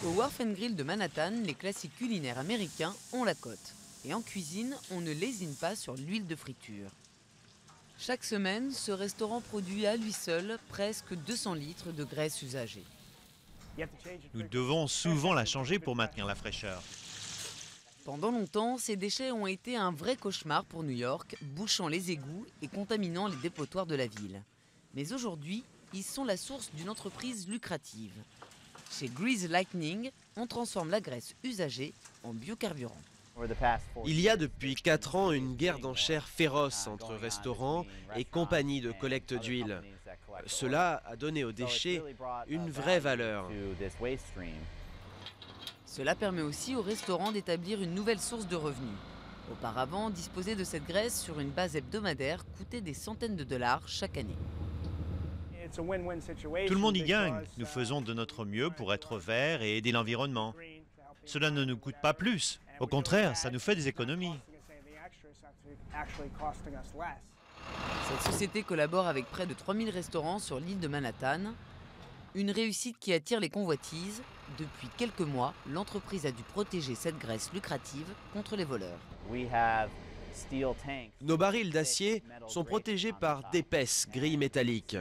Au Wharf and Grill de Manhattan, les classiques culinaires américains ont la cote. Et en cuisine, on ne lésine pas sur l'huile de friture. Chaque semaine, ce restaurant produit à lui seul presque 200 litres de graisse usagée. Nous devons souvent la changer pour maintenir la fraîcheur. Pendant longtemps, ces déchets ont été un vrai cauchemar pour New York, bouchant les égouts et contaminant les dépotoirs de la ville. Mais aujourd'hui, ils sont la source d'une entreprise lucrative. Chez Grease Lightning, on transforme la graisse usagée en biocarburant. Il y a depuis 4 ans une guerre d'enchères féroce entre restaurants et compagnies de collecte d'huile. Cela a donné aux déchets une vraie valeur. Cela permet aussi aux restaurants d'établir une nouvelle source de revenus. Auparavant, disposer de cette graisse sur une base hebdomadaire coûtait des centaines de dollars chaque année. Tout le monde y gagne. Nous faisons de notre mieux pour être verts et aider l'environnement. Cela ne nous coûte pas plus. Au contraire, ça nous fait des économies. Cette société collabore avec près de 3000 restaurants sur l'île de Manhattan. Une réussite qui attire les convoitises. Depuis quelques mois, l'entreprise a dû protéger cette graisse lucrative contre les voleurs. Nos barils d'acier sont protégés par d'épaisses grilles métalliques.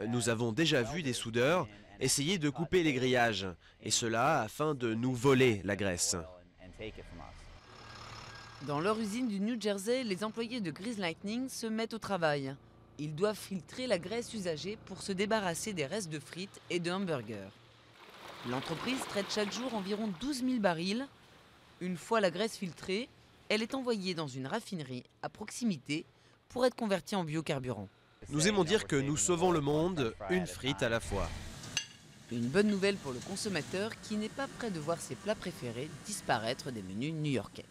Nous avons déjà vu des soudeurs essayer de couper les grillages, et cela afin de nous voler la graisse. Dans leur usine du New Jersey, les employés de Grease Lightning se mettent au travail. Ils doivent filtrer la graisse usagée pour se débarrasser des restes de frites et de hamburgers. L'entreprise traite chaque jour environ 12 000 barils. Une fois la graisse filtrée, elle est envoyée dans une raffinerie à proximité pour être convertie en biocarburant. Nous aimons dire que nous sauvons le monde une frite à la fois. Une bonne nouvelle pour le consommateur qui n'est pas prêt de voir ses plats préférés disparaître des menus new-yorkais.